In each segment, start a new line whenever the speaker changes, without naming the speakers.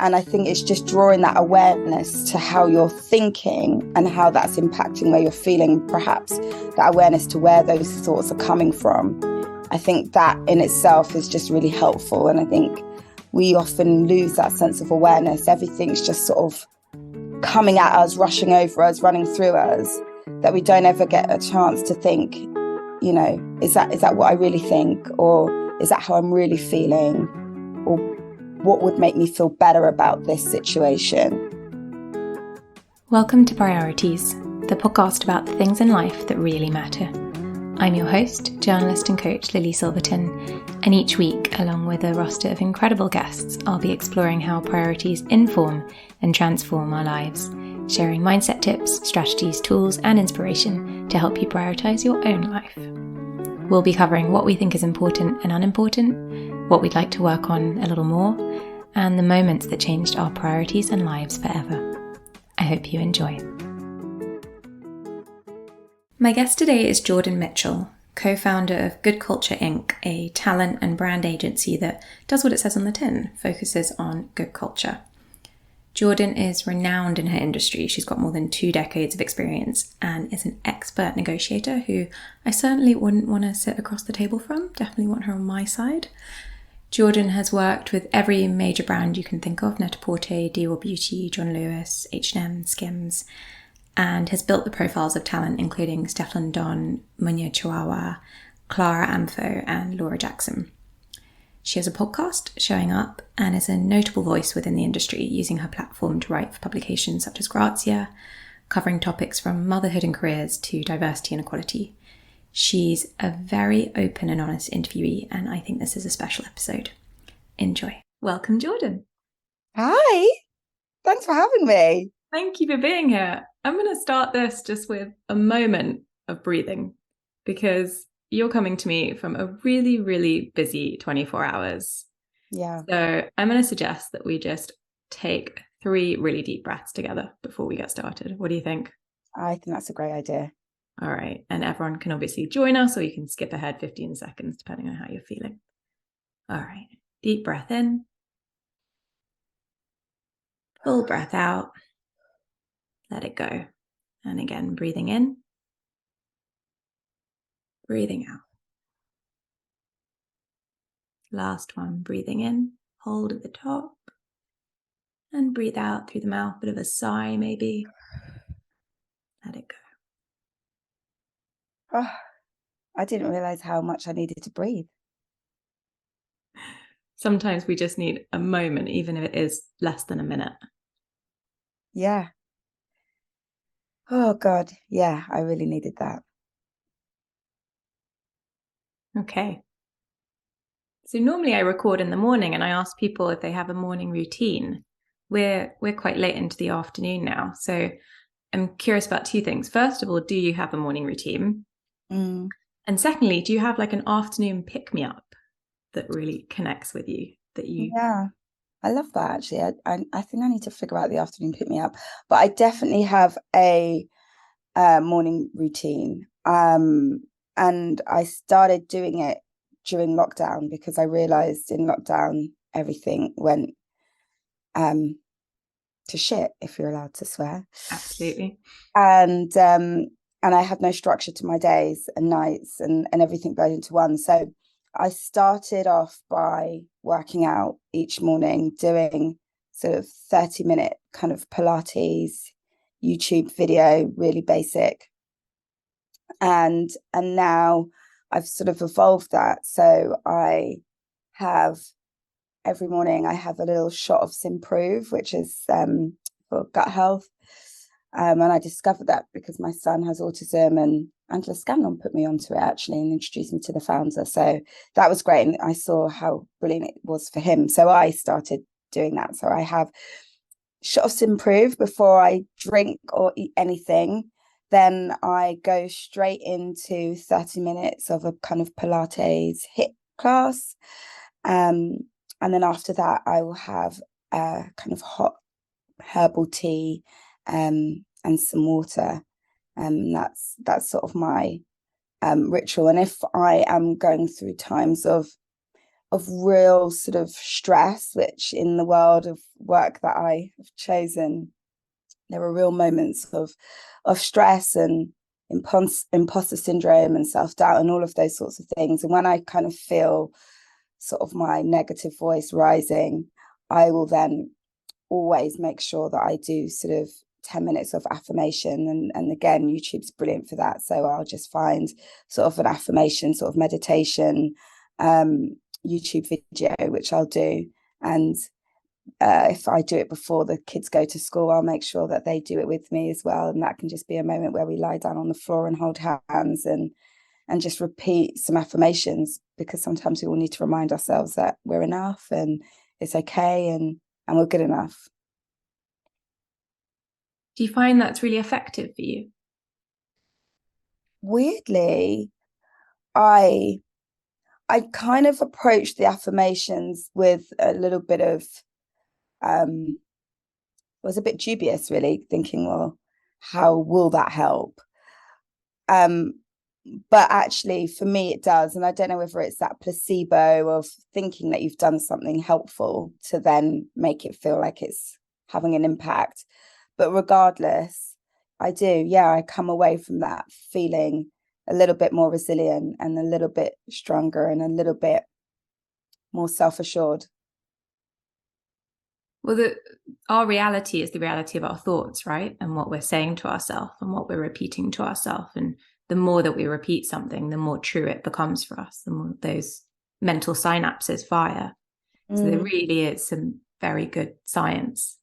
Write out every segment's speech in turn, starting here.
And I think it's just drawing that awareness to how you're thinking and how that's impacting where you're feeling, perhaps that awareness to where those thoughts are coming from. I think that in itself is just really helpful. And I think we often lose that sense of awareness. Everything's just sort of coming at us, rushing over us, running through us, that we don't ever get a chance to think, you know, is that what I really think? Or is that how I'm really feeling? Or what would make me feel better about this situation?
Welcome to Priorities, the podcast about the things in life that really matter. I'm your host, journalist and coach Lily Silverton, and each week, along with a roster of incredible guests, I'll be exploring how priorities inform and transform our lives, sharing mindset tips, strategies, tools, and inspiration to help you prioritize your own life. We'll be covering what we think is important and unimportant, what we'd like to work on a little more, and the moments that changed our priorities and lives forever. I hope you enjoy. My guest today is Jordan Mitchell, co-founder of Good Culture Inc., a talent and brand agency that does what it says on the tin, focuses on good culture. Jordan is renowned in her industry. She's got more than 2 decades of experience and is an expert negotiator who I certainly wouldn't want to sit across the table from. Definitely want her on my side. Jordan has worked with every major brand you can think of: Net-a-Porter, Dior Beauty, John Lewis, H&M, Skims, and has built the profiles of talent including Stefflon Don, Munya Chihuahua, Clara Amfo, and Laura Jackson. She has a podcast, Showing Up, and is a notable voice within the industry, using her platform to write for publications such as Grazia, covering topics from motherhood and careers to diversity and equality. She's a very open and honest interviewee, and I think this is a special episode. Enjoy. Welcome, Jordan.
Hi, thanks for having me.
Thank you for being here. I'm going to start this just with a moment of breathing, because you're coming to me from a really, really busy 24 hours.
Yeah.
So I'm going to suggest that we just take 3 really deep breaths together before we get started. What do you think?
I think that's a great idea.
All right. And everyone can obviously join us, or you can skip ahead 15 seconds, depending on how you're feeling. All right. Deep breath in. Full breath out. Let it go. And again, breathing in. Breathing out. Last one, breathing in, hold at the top, and breathe out through the mouth, bit of a sigh maybe. Let it go.
Oh, I didn't realize how much I needed to breathe.
Sometimes we just need a moment, even if it is less than a minute.
Yeah. Oh God, yeah, I really needed that.
Okay. So normally I record in the morning and I ask people if they have a morning routine. We're quite late into the afternoon now, so I'm curious about 2 things. First of all, do you have a morning routine?
Mm.
And secondly, do you have like an afternoon pick-me-up that really connects with you?
Yeah, I love that actually. I think I need to figure out the afternoon pick me up, but I definitely have a morning routine. And I started doing it during lockdown because I realized in lockdown everything went to shit, if you're allowed to swear.
Absolutely.
And I had no structure to my days and nights, and everything blurred into one. So I started off by working out each morning, doing sort of 30-minute kind of Pilates YouTube video, really basic. And now I've sort of evolved that. So I have every morning I have a little shot of Simprove, which is for gut health. And I discovered that because my son has autism, and Angela Scanlon put me onto it actually and introduced me to the founder. So that was great. And I saw how brilliant it was for him. So I started doing that. So I have shot of Simprove before I drink or eat anything. Then I go straight into 30 minutes of a kind of Pilates HIIT class. And then after that, I will have a kind of hot herbal tea and some water. That's sort of my ritual. And if I am going through times of of real sort of stress, which in the world of work that I have chosen, there are real moments of stress and imposter syndrome and self-doubt and all of those sorts of things. And when I kind of feel sort of my negative voice rising, I will then always make sure that I do sort of 10 minutes of affirmation. And again, YouTube's brilliant for that. So I'll just find sort of an affirmation, sort of meditation YouTube video, which I'll do. And if I do it before the kids go to school, I'll make sure that they do it with me as well. And that can just be a moment where we lie down on the floor and hold hands and just repeat some affirmations, because sometimes we all need to remind ourselves that we're enough and it's okay and we're good enough.
Do you find that's really effective for you?
Weirdly, I kind of approached the affirmations with a little bit of was a bit dubious, really, thinking, well, how will that help? But actually, for me, it does. And I don't know whether it's that placebo of thinking that you've done something helpful to then make it feel like it's having an impact. But regardless, I do. Yeah, I come away from that feeling a little bit more resilient and a little bit stronger and a little bit more self-assured.
Well, our reality is the reality of our thoughts, right? And what we're saying to ourselves and what we're repeating to ourselves. And the more that we repeat something, the more true it becomes for us, the more those mental synapses fire. So there really is some very good science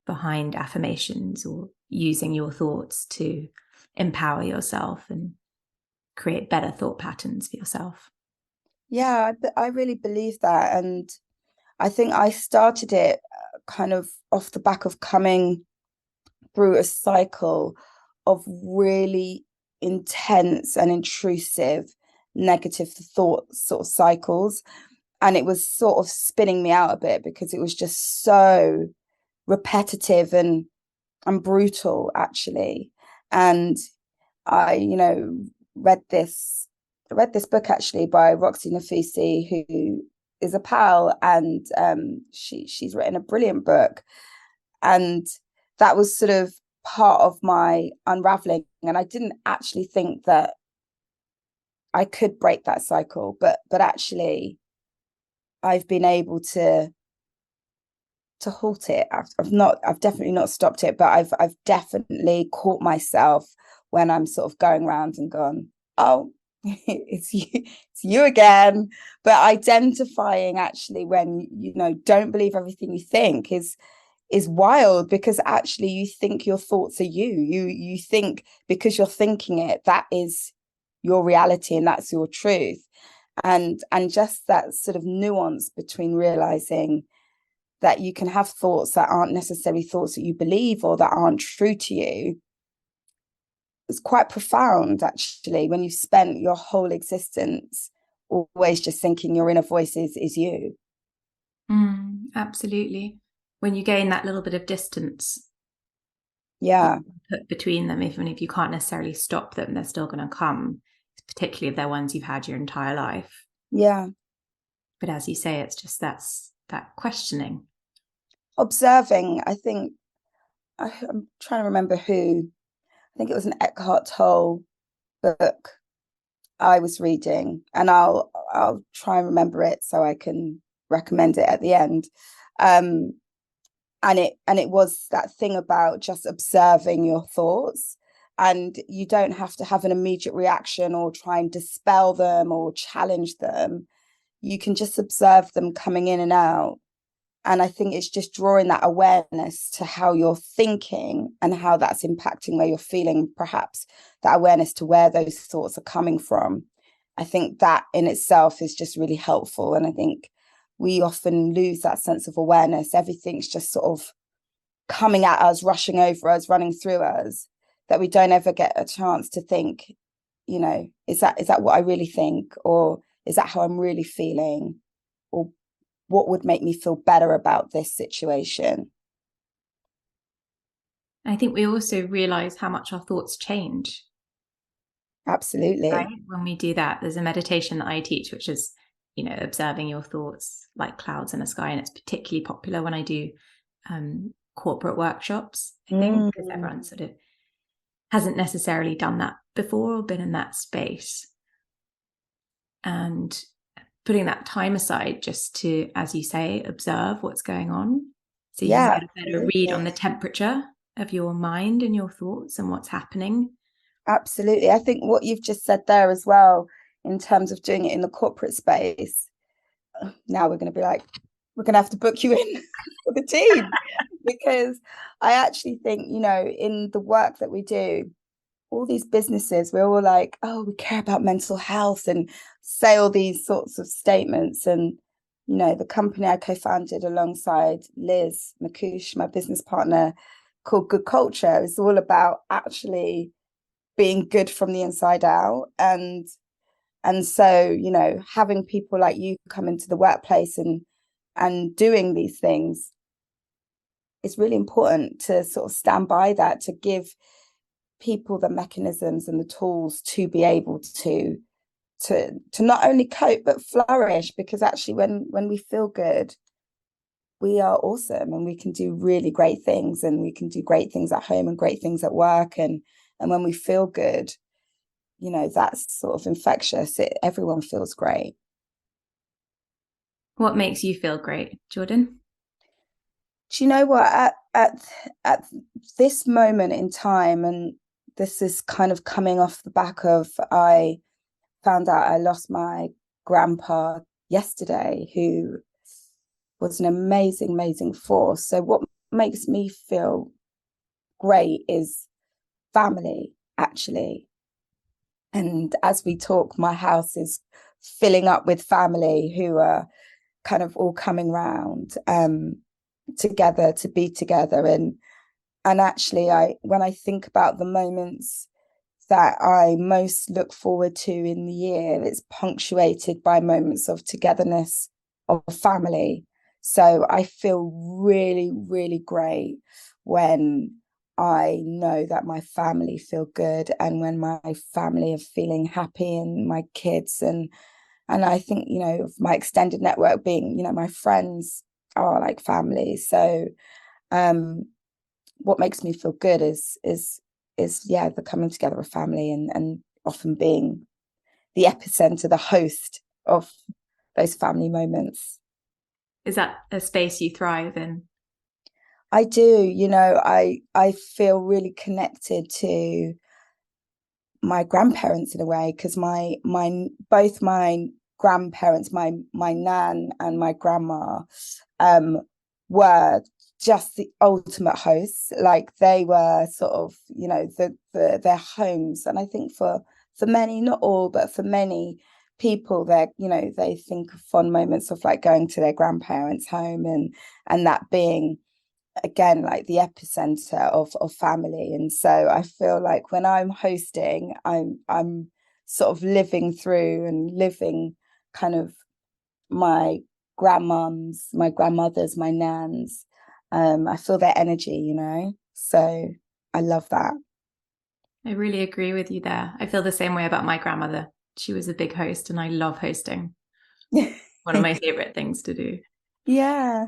behind affirmations or using your thoughts to empower yourself and create better thought patterns for yourself.
Yeah, I really believe that. And I think I started it kind of off the back of coming through a cycle of really intense and intrusive negative thought sort of cycles. And it was sort of spinning me out a bit because it was just so repetitive and brutal, actually. And I, read this book actually by Roxy Nafisi, who is a pal, and she's written a brilliant book. And that was sort of part of my unraveling. And I didn't actually think that I could break that cycle, but actually I've been able to halt it. I've definitely not stopped it, but I've definitely caught myself when I'm sort of going around and gone, oh, it's you again. But identifying actually when don't believe everything you think is wild, because actually you think your thoughts are you think because you're thinking it, that is your reality and that's your truth. And just that sort of nuance between realizing that you can have thoughts that aren't necessarily thoughts that you believe or that aren't true to you. It's quite profound, actually, when you've spent your whole existence always just thinking your inner voice is you.
Absolutely. When you gain that little bit of distance, put between them, even if you can't necessarily stop them, they're still going to come, particularly if they're ones you've had your entire life.
Yeah.
But as you say, it's just that questioning.
Observing, I think, I'm trying to remember who, I think it was an Eckhart Tolle book I was reading, and I'll try and remember it so I can recommend it at the end. And it was that thing about just observing your thoughts, and you don't have to have an immediate reaction or try and dispel them or challenge them. You can just observe them coming in and out. And I think it's just drawing that awareness to how you're thinking and how that's impacting where you're feeling, perhaps that awareness to where those thoughts are coming from. I think that in itself is just really helpful. And I think we often lose that sense of awareness. Everything's just sort of coming at us, rushing over us, running through us, that we don't ever get a chance to think, is that what I really think? Or is that how I'm really feeling? Or what would make me feel better about this situation?
I think we also realize how much our thoughts change.
Absolutely.
Right? When we do that, there's a meditation that I teach, which is, observing your thoughts like clouds in a sky. And it's particularly popular when I do corporate workshops, I think, because everyone sort of hasn't necessarily done that before or been in that space. And putting that time aside just to, as you say, observe what's going on. So you can get a better read on the temperature of your mind and your thoughts and what's happening.
Absolutely. I think what you've just said there as well, in terms of doing it in the corporate space, now we're going to be like, we're going to have to book you in for the team. Because I actually think, in the work that we do, all these businesses, we're all like, oh, we care about mental health and say all these sorts of statements. And, the company I co-founded alongside Liz McCouche, my business partner, called Good Culture, is all about actually being good from the inside out. And so, having people like you come into the workplace and doing these things, it's really important to sort of stand by that, to give people the mechanisms and the tools to be able to not only cope but flourish, because actually when we feel good, we are awesome and we can do really great things, and we can do great things at home and great things at work, and when we feel good, that's sort of infectious. Everyone feels great.
What makes you feel great, Jordan?
Do you know what, at this moment in time, and this is kind of coming off the back of, I found out I lost my grandpa yesterday, who was an amazing force. So what makes me feel great is family, actually. And as we talk, my house is filling up with family who are kind of all coming round together to be together. And actually, when I think about the moments that I most look forward to in the year, it's punctuated by moments of togetherness, of family. So I feel really, really great when I know that my family feel good, and when my family are feeling happy, and my kids, and I think, my extended network being, my friends are like family. So what makes me feel good is the coming together of family, and often being the epicenter, the host of those family moments.
Is that a space you thrive in?
I do. I feel really connected to my grandparents in a way, because both my grandparents, my nan and my grandma, were just the ultimate hosts. Like, they were sort of, their homes. And I think for many, not all, but for many people, they think of fond moments of like going to their grandparents' home, and that being, again, like the epicenter of family. And so I feel like when I'm hosting, I'm sort of living through and living kind of my grandmums, my grandmothers, my nans. I feel their energy, so I love that.
I really agree with you there. I feel the same way about my grandmother. She was a big host, and I love hosting. One of my favorite things to do.
Yeah.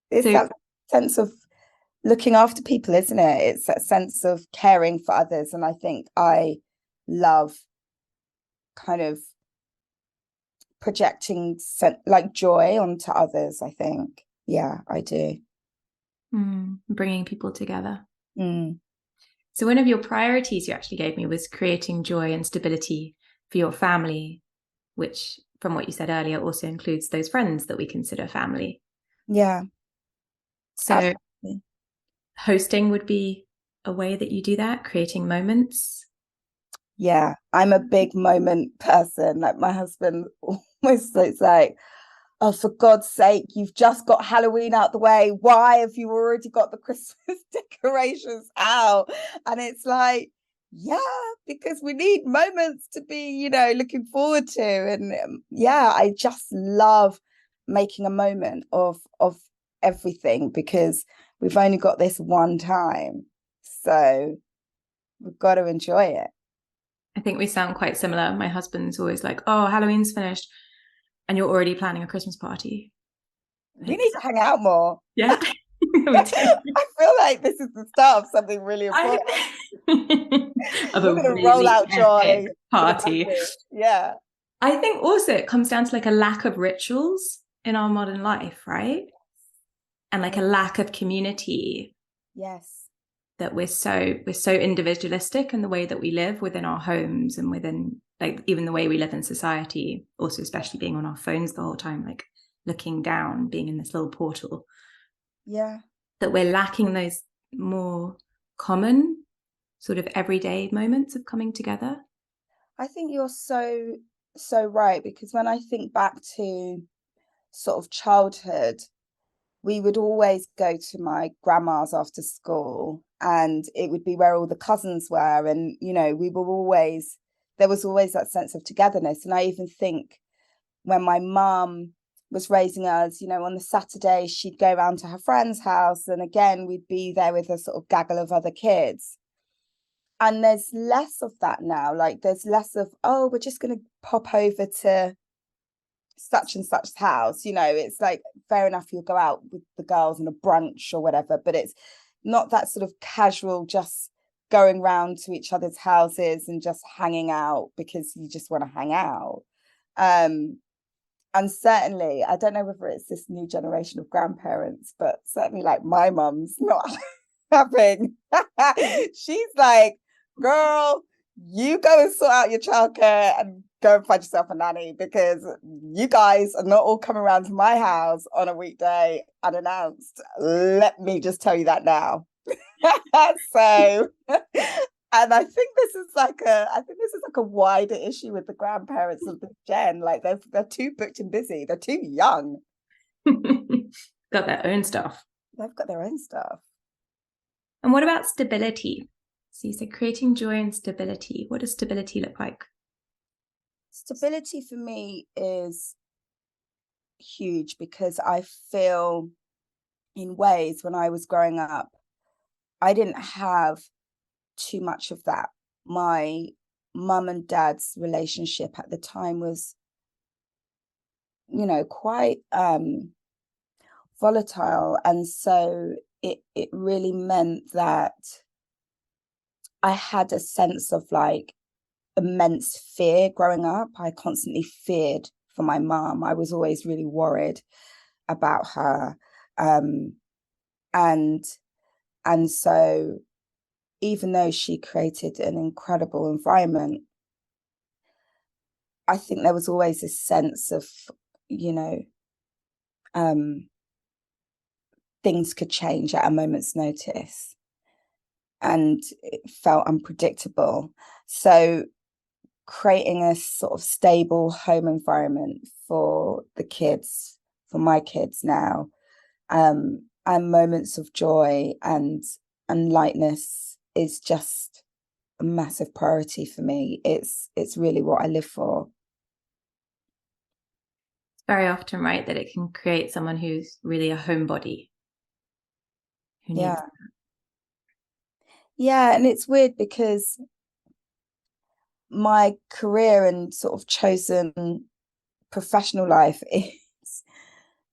It's that sense of looking after people, isn't it? It's that sense of caring for others. And I think I love kind of projecting like joy onto others, I think. Yeah, I do.
Bringing people together.
Mm.
So one of your priorities you actually gave me was creating joy and stability for your family, which, from what you said earlier, also includes those friends that we consider family.
Yeah.
So absolutely. Hosting would be a way that you do that, creating moments.
Yeah, I'm a big moment person. Like, my husband almost looks like, oh, for God's sake, you've just got Halloween out the way. Why have you already got the Christmas decorations out? And it's like, yeah, because we need moments to be, looking forward to. And I just love making a moment of everything, because we've only got this one time. So we've got to enjoy it.
I think we sound quite similar. My husband's always like, oh, Halloween's finished. And you're already planning a Christmas party.
We need to hang out more.
Yeah, we do.
I feel like this is the start of something really important.
Of
We're
a
going to roll
really
out
epic
joy to the
party.
masses. Yeah.
I think also it comes down to like a lack of rituals in our modern life, right? And like a lack of community.
Yes.
That we're so individualistic in the way that we live within our homes and within like even the way we live in society, also especially being on our phones the whole time, like looking down, being in this little portal.
Yeah.
That we're lacking those more common sort of everyday moments of coming together.
I think you're so right, because when I think back to sort of childhood, we would always go to my grandma's after school, and it would be where all the cousins were. And, there was always that sense of togetherness. And I even think when my mum was raising us, on the Saturday, she'd go around to her friend's house. And again, we'd be there with a sort of gaggle of other kids. And there's less of that now. Like there's less of, oh, we're just going to pop over to such and such house. It's like, fair enough, you'll go out with the girls on a brunch or whatever, but it's not that sort of casual, just going round to each other's houses and just hanging out because you just want to hang out. And certainly, I don't know whether it's this new generation of grandparents, but certainly like my mum's not having, she's like, girl, you go and sort out your childcare and go and find yourself a nanny, because you guys are not all coming around to my house on a weekday unannounced. Let me just tell you that now. So, and I think this is like a wider issue with the grandparents of the gen. Like they're too booked and busy. They're too young.
Got their own stuff.
They've got their own stuff.
And what about stability? So you said creating joy and stability. What does stability look like?
Stability for me is huge, because I feel in ways when I was growing up, I didn't have too much of that. My mum and dad's relationship at the time was, quite volatile. And so it really meant that I had a sense of like immense fear growing up. I constantly feared for my mum. I was always really worried about her. And so even though she created an incredible environment, I think there was always this sense of, things could change at a moment's notice, and it felt unpredictable. So creating a sort of stable home environment for the kids, for my kids now, and moments of joy and lightness is just a massive priority for me. It's really what I live for.
Very often, right, that it can create someone who's really a homebody. Who needs that.
Yeah, and it's weird because my career and sort of chosen professional life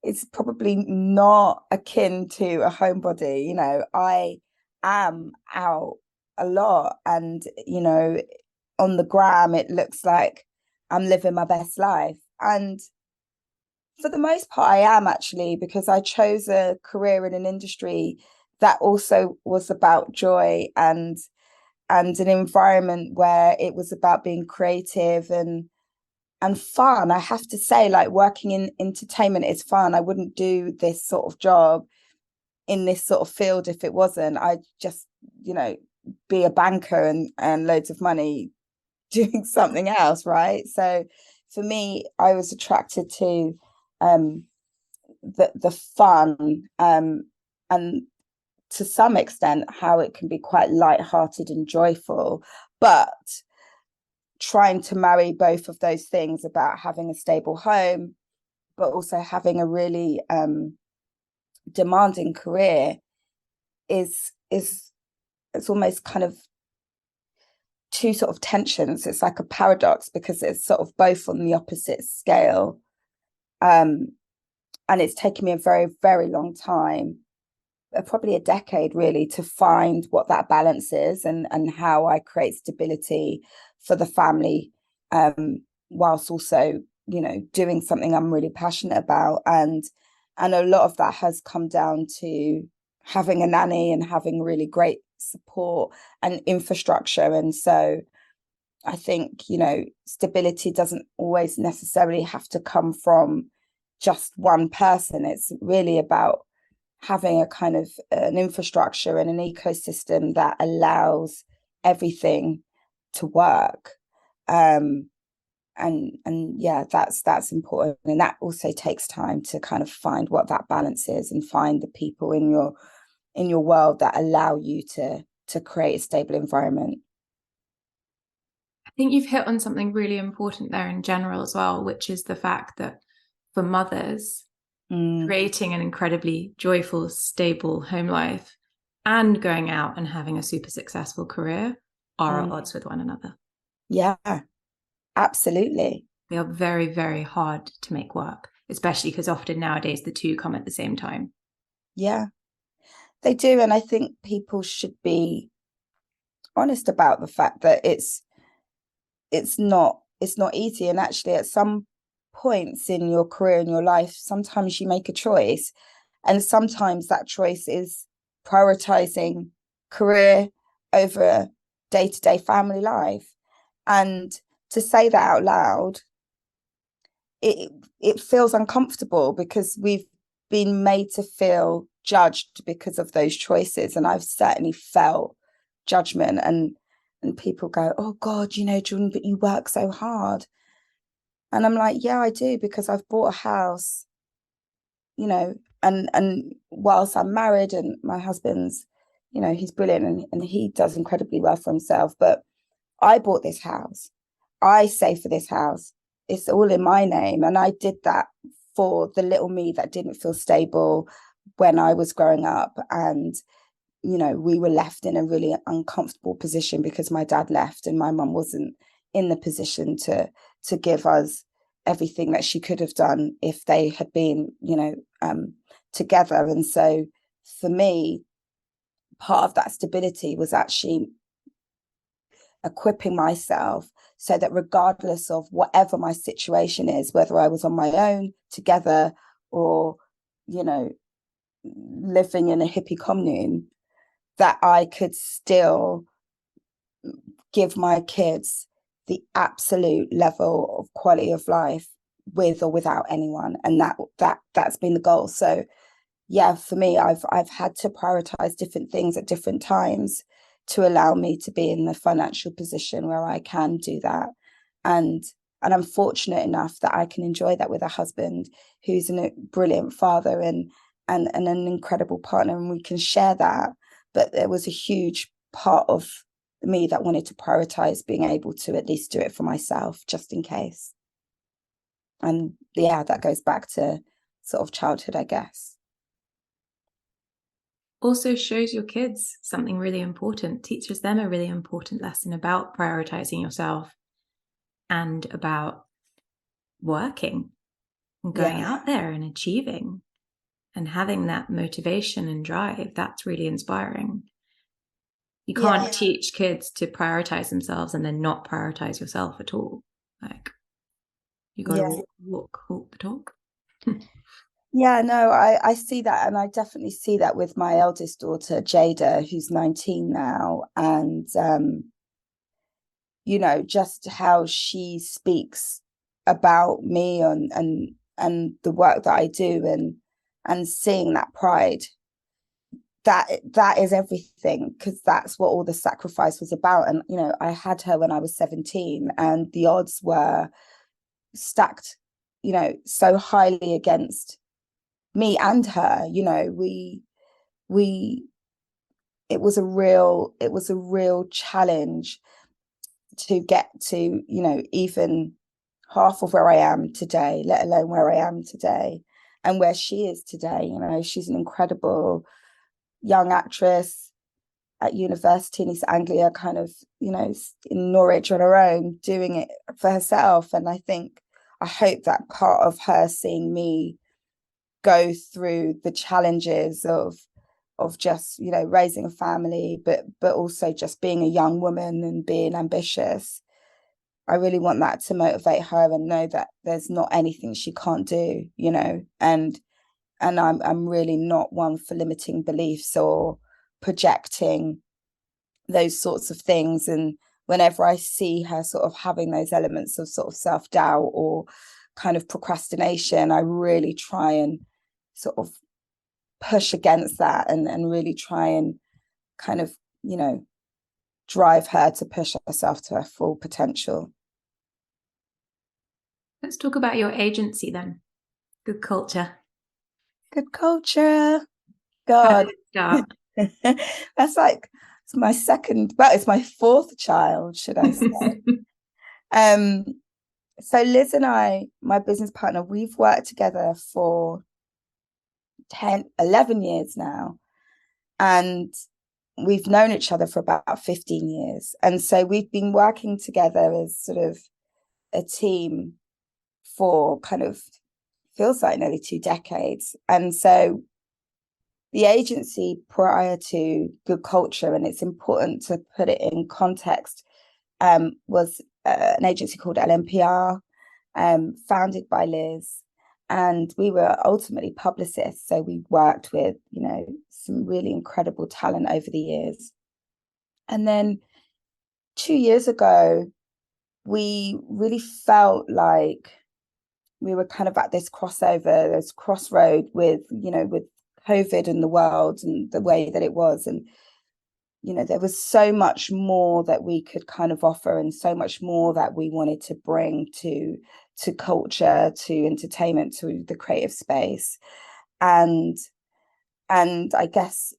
is probably not akin to a homebody. I am out a lot, and on the gram it looks like I'm living my best life, and for the most part I am, actually, because I chose a career in an industry that also was about joy and an environment where it was about being creative and fun. I have to say, like, working in entertainment is fun. I wouldn't do this sort of job in this sort of field if it wasn't. I'd just, be a banker and loads of money doing something else, right? So for me, I was attracted to the fun, and to some extent how it can be quite light-hearted and joyful, but trying to marry both of those things about having a stable home, but also having a really demanding career is it's almost kind of two sort of tensions. It's like a paradox, because it's sort of both on the opposite scale. And it's taken me a very, very long time, probably a decade really, to find what that balance is, and how I create stability for the family, whilst also, doing something I'm really passionate about. And a lot of that has come down to having a nanny and having really great support and infrastructure. And so I think, stability doesn't always necessarily have to come from just one person. It's really about having a kind of an infrastructure and an ecosystem that allows everything to work. And yeah, that's important. And that also takes time to kind of find what that balance is, and find the people in your world that allow you to create a stable environment.
I think you've hit on something really important there in general as well, which is the fact that for mothers, creating an incredibly joyful, stable home life and going out and having a super successful career are at odds with one another.
Yeah, absolutely.
They are very, very hard to make work, especially because often nowadays the two come at the same time.
Yeah, they do. And I think people should be honest about the fact that it's not easy. And actually, at some points in your career, in your life, sometimes you make a choice, and sometimes that choice is prioritizing career over day-to-day family life. And to say that out loud, it feels uncomfortable, because we've been made to feel judged because of those choices. And I've certainly felt judgment, and people go, "Oh God, Jordan, but you work so hard." And I'm like, yeah, I do, because I've bought a house, and whilst I'm married, and my husband's, he's brilliant, and he does incredibly well for himself. But I bought this house. I save for this house. It's all in my name. And I did that for the little me that didn't feel stable when I was growing up. And, we were left in a really uncomfortable position because my dad left, and my mum wasn't in the position to give us everything that she could have done if they had been, together. And so for me, part of that stability was actually equipping myself so that regardless of whatever my situation is, whether I was on my own, together, or, living in a hippie commune, that I could still give my kids the absolute level of quality of life with or without anyone. And that's been the goal. So yeah, for me, I've had to prioritize different things at different times to allow me to be in the financial position where I can do that. And I'm fortunate enough that I can enjoy that with a husband who's a brilliant father and an incredible partner, and we can share that. But there was a huge part of me that wanted to prioritize being able to at least do it for myself, just in case. And yeah, that goes back to sort of childhood, I guess.
Also shows your kids something really important, teaches them a really important lesson about prioritizing yourself and about working and going out there and achieving and having that motivation and drive. That's really inspiring. You can't teach kids to prioritize themselves and then not prioritize yourself at all. Like, you got to walk the talk.
Yeah, no, I see that. And I definitely see that with my eldest daughter, Jada, who's 19 now. And, just how she speaks about me and the work that I do, and seeing that pride, that is everything, because that's what all the sacrifice was about. And, I had her when I was 17, and the odds were stacked, so highly against me and her. It was a real challenge to get to, even half of where I am today, let alone where I am today and where she is today. She's an incredible young actress at university in East Anglia, kind of, in Norwich on her own, doing it for herself. And I think I hope that part of her seeing me go through the challenges of just, you know, raising a family, but also just being a young woman and being ambitious. I really want that to motivate her and know that there's not anything she can't do, you know, and I'm really not one for limiting beliefs or projecting those sorts of things. And whenever I see her sort of having those elements of sort of self-doubt or kind of procrastination, I really try and sort of push against that and really try and kind of, you know, drive her to push herself to her full potential.
Let's talk about your agency then. Good culture.
Good culture.
How
God.
did it start?
That's like it's my second, well, it's my fourth child, should I say. um, so Liz and I, my business partner, we've worked together for 11 years now. And we've known each other for about 15 years. And so we've been working together as sort of a team for kind of feels like nearly 2 decades. And so the agency prior to Good Culture, and it's important to put it in context, was an agency called LMPR, founded by Liz. And we were ultimately publicists. So we worked with, you know, some really incredible talent over the years. And then 2 years ago, we really felt like we were kind of at this crossover, this crossroad with, you know, with COVID and the world and the way that it was. And, you know, there was so much more that we could kind of offer and so much more that we wanted to bring to culture, to entertainment, to the creative space. And I guess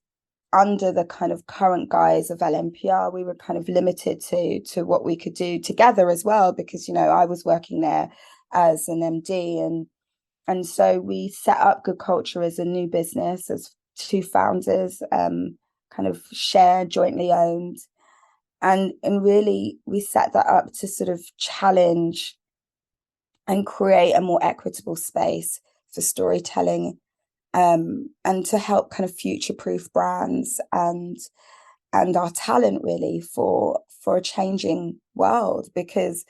under the kind of current guise of LMPR, we were kind of limited to what we could do together as well, because, you know, I was working there as an MD, and so we set up Good Culture as a new business, as two founders, kind of shared, jointly owned. And really we set that up to sort of challenge and create a more equitable space for storytelling, and to help kind of future-proof brands and our talent really for a changing world. Because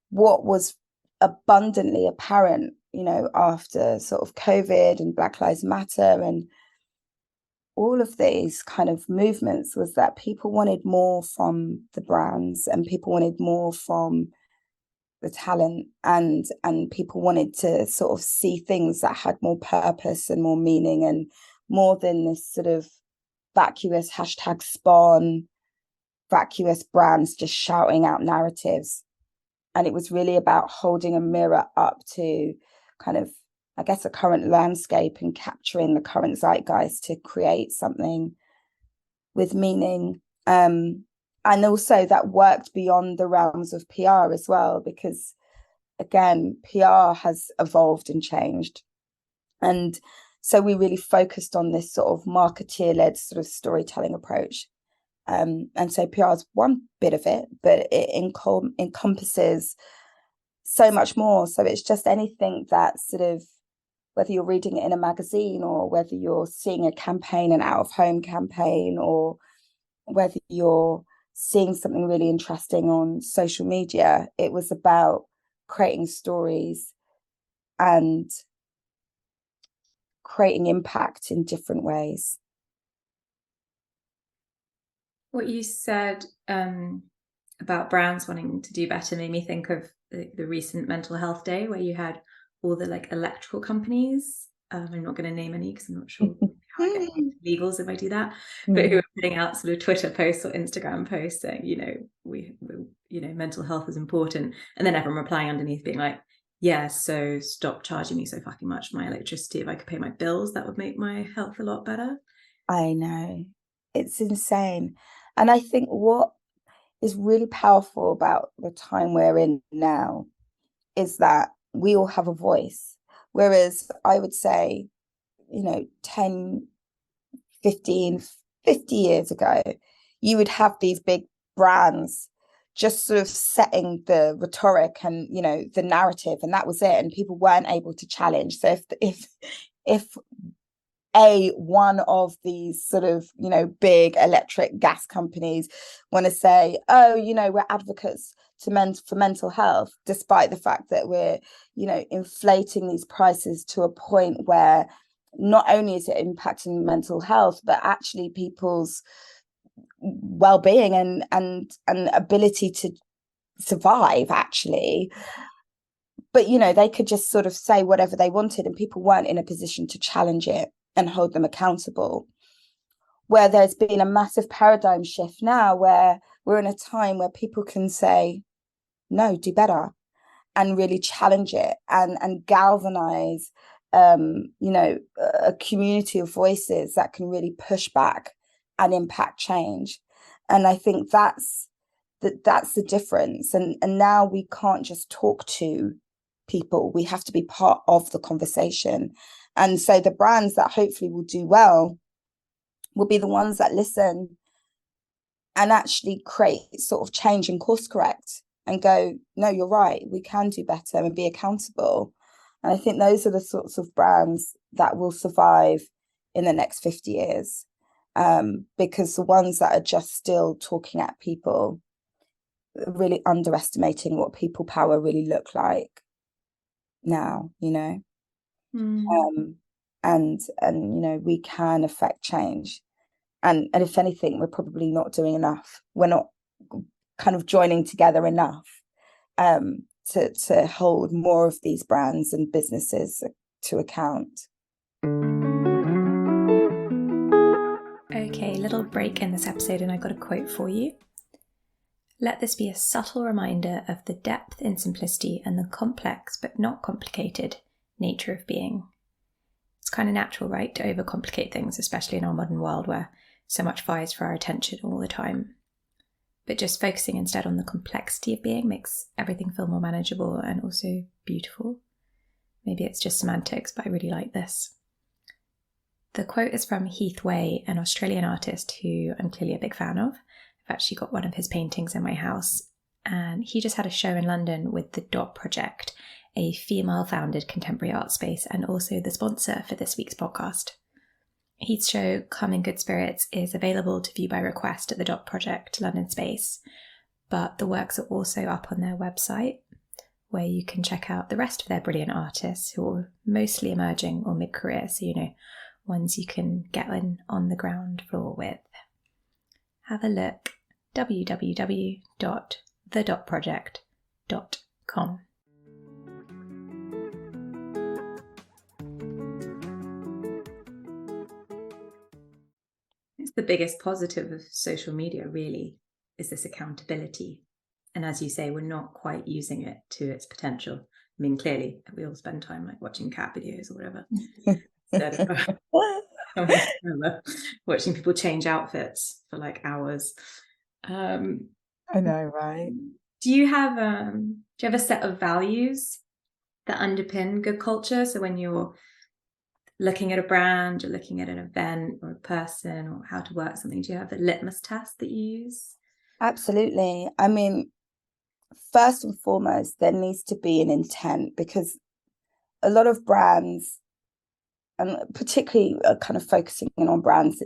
what was abundantly apparent, you know, after sort of COVID and Black Lives Matter and all of these kind of movements, was that people wanted more from the brands and people wanted more from the talent, and people wanted to sort of see things that had more purpose and more meaning, and more than this sort of vacuous hashtag spawn, vacuous brands just shouting out narratives. And it was really about holding a mirror up to kind of, I guess, a current landscape and capturing the current zeitgeist to create something with meaning. And also that worked beyond the realms of PR as well, because again, PR has evolved and changed. And so we really focused on this sort of marketeer-led sort of storytelling approach. And so PR is one bit of it, but it encompasses so much more. So it's just anything that sort of, whether you're reading it in a magazine or whether you're seeing a campaign, an out-of-home campaign, or whether you're seeing something really interesting on social media, it was about creating stories and creating impact in different ways.
What you said about brands wanting to do better made me think of the recent Mental Health Day, where you had all the like electrical companies. I'm not going to name any because I'm not sure how I get legals if I do that, but who are putting out sort of Twitter posts or Instagram posts saying, you know, we you know, mental health is important, and then everyone replying underneath being like, yeah, so stop charging me so fucking much for my electricity. If I could pay my bills, that would make my health a lot better.
I know, it's insane. And I think what is really powerful about the time we're in now is that we all have a voice. Whereas I would say, you know, 10, 15, 50 years ago, you would have these big brands just sort of setting the rhetoric and, you know, the narrative, and that was it. And people weren't able to challenge. So if one of these sort of, you know, big electric gas companies want to say, oh, you know, we're advocates for mental health, despite the fact that we're, you know, inflating these prices to a point where not only is it impacting mental health, but actually people's well-being and ability to survive, actually. But, you know, they could just sort of say whatever they wanted, and people weren't in a position to challenge it and hold them accountable. Where there's been a massive paradigm shift now, where we're in a time where people can say, no, do better, and really challenge it and galvanize, you know, a community of voices that can really push back and impact change. And I think that's the difference. And now we can't just talk to people, we have to be part of the conversation. And so the brands that hopefully will do well will be the ones that listen and actually create sort of change and course correct and go, no, you're right, we can do better, and be accountable. And I think those are the sorts of brands that will survive in the next 50 years. Because the ones that are just still talking at people, really underestimating what people power really look like now, you know. And you know, we can affect change, and if anything, we're probably not doing enough. We're not kind of joining together enough to hold more of these brands and businesses to account.
Okay, little break in this episode, and I've got a quote for you. Let this be a subtle reminder of the depth in simplicity and the complex but not complicated nature of being. It's kind of natural, right, to overcomplicate things, especially in our modern world where so much vies for our attention all the time. But just focusing instead on the complexity of being makes everything feel more manageable and also beautiful. Maybe it's just semantics, but I really like this. The quote is from Heath Way, an Australian artist who I'm clearly a big fan of. I've actually got one of his paintings in my house, and he just had a show in London with the Dot Project, a female-founded contemporary art space, and also the sponsor for this week's podcast. Heath's show, Come in Good Spirits, is available to view by request at the Dot Project London space, but the works are also up on their website, where you can check out the rest of their brilliant artists who are mostly emerging or mid-career, so, you know, ones you can get in on the ground floor with. Have a look. www.thedotproject.com. It's the biggest positive of social media, really, is this accountability. And as you say, we're not quite using it to its potential. I mean, clearly, we all spend time like watching cat videos or whatever. Instead of watching people change outfits for like hours.
I know, right?
Do you have a set of values that underpin good culture? So when you're looking at a brand, you're looking at an event or a person or how to work something, do you have a litmus test that you use?
Absolutely. I mean, first and foremost, there needs to be an intent, because a lot of brands, and particularly kind of focusing in on brands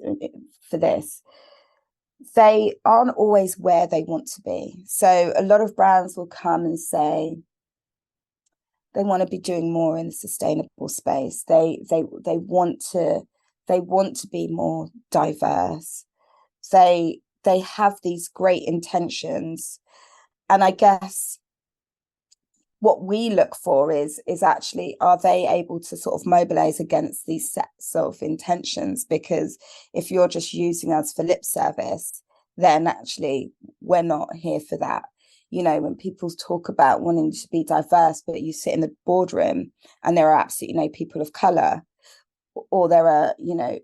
for this, they aren't always where they want to be. So a lot of brands will come and say they want to be doing more in the sustainable space. They want to be more diverse. They have these great intentions, and I guess what we look for is actually, are they able to sort of mobilize against these sets of intentions? Because if you're just using us for lip service, then actually we're not here for that. You know, when people talk about wanting to be diverse, but you sit in the boardroom and there are absolutely no people of color, or there are, you know,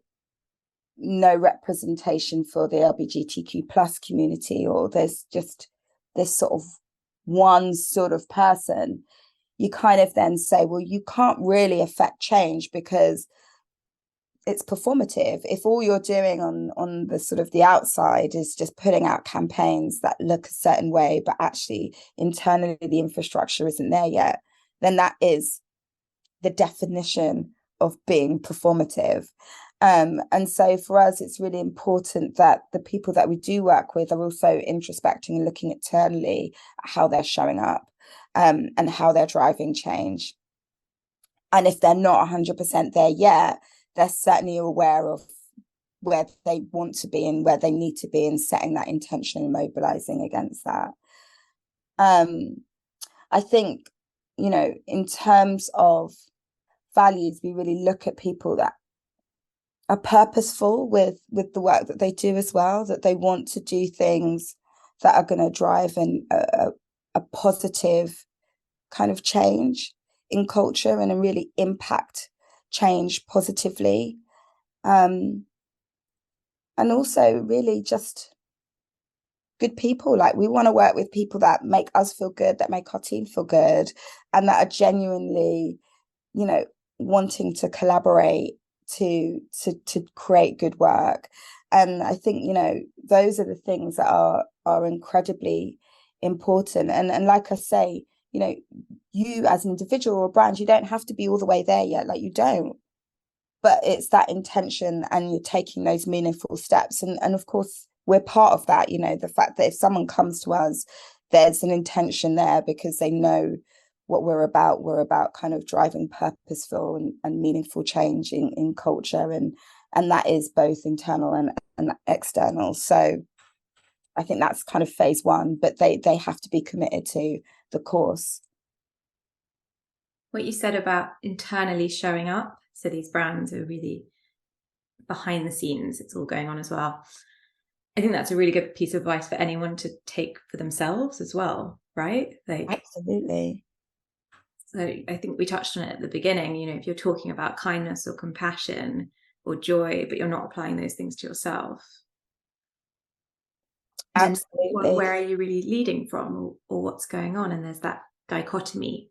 no representation for the LGBTQ plus community, or there's just this sort of one sort of person, you kind of then say, well, you can't really affect change, because it's performative. If all you're doing on the sort of the outside is just putting out campaigns that look a certain way, but actually internally the infrastructure isn't there yet, then that is the definition of being performative. And so for us, it's really important that the people that we do work with are also introspecting and looking internally at how they're showing up, and how they're driving change. And if they're not 100% there yet, they're certainly aware of where they want to be and where they need to be, and setting that intention and mobilizing against that. I think, in terms of values, we really look at people that are purposeful with the work that they do as well, that they want to do things that are going to drive a positive kind of change in culture and really impact change positively. And also really just good people. Like, we want to work with people that make us feel good, that make our team feel good, and that are genuinely, wanting to collaborate to create good work. And I think, those are the things that are incredibly important. And like I say, you as an individual or brand, you don't have to be all the way there yet. Like, you don't. But it's that intention, and you're taking those meaningful steps. And of course, we're part of that, the fact that if someone comes to us, there's an intention there because they know what we're about. We're about kind of driving purposeful and meaningful change in culture. And that is both internal and external. So I think that's kind of phase one, but they have to be committed to the course.
What you said about internally showing up, so these brands are really behind the scenes, it's all going on as well. I think that's a really good piece of advice for anyone to take for themselves as well, right?
Absolutely.
So I think we touched on it at the beginning, if you're talking about kindness or compassion or joy, but you're not applying those things to yourself,
absolutely,
where are you really leading from, or what's going on? And there's that dichotomy.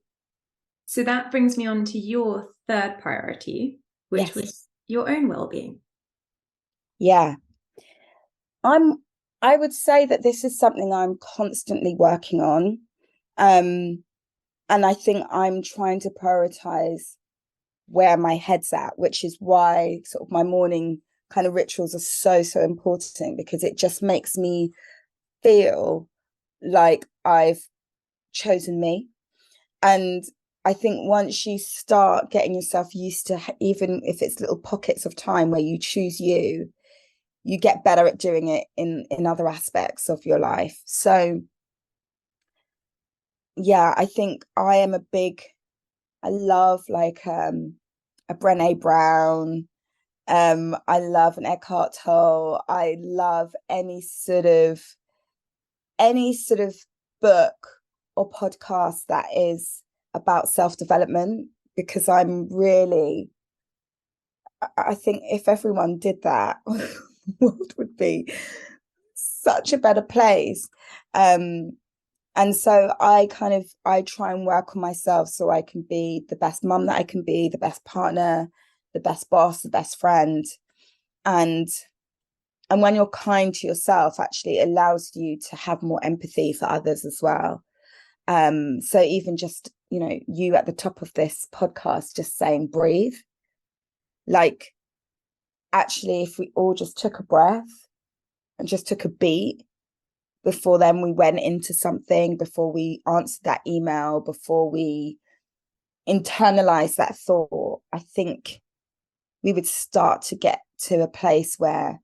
So that brings me on to your third priority, which was your own well-being.
Yeah. I would say that this is something I'm constantly working on. And I think I'm trying to prioritize where my head's at, which is why sort of my morning kind of rituals are so important, because it just makes me feel like I've chosen me. And I think once you start getting yourself used to, even if it's little pockets of time where you choose you get better at doing it in other aspects of your life. So yeah, I think I love like a Brené Brown. I love an Eckhart Tolle. I love any sort of book or podcast that is about self-development, because I think if everyone did that, the world would be such a better place. And so I try and work on myself so I can be the best mum that I can be, the best partner, the best boss, the best friend. And when you're kind to yourself, actually it allows you to have more empathy for others as well. So even just, you at the top of this podcast just saying breathe, like, actually, if we all just took a breath and just took a beat before then we went into something, before we answered that email, before we internalized that thought, I think we would start to get to a place where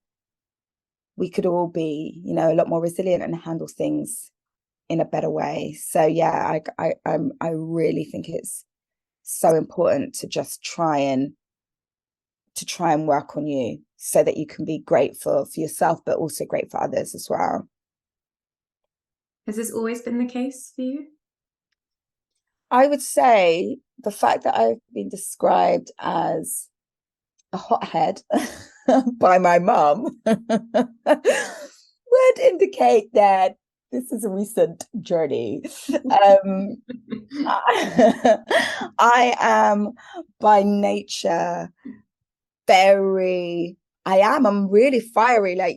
we could all be, a lot more resilient and handle things in a better way. So yeah, I really think it's so important to just try and work on you so that you can be grateful for yourself, but also great for others as well.
Has this always been the case for you?
I would say the fact that I've been described as a hothead by my mum would indicate that this is a recent journey. I am by nature I'm really fiery. Like,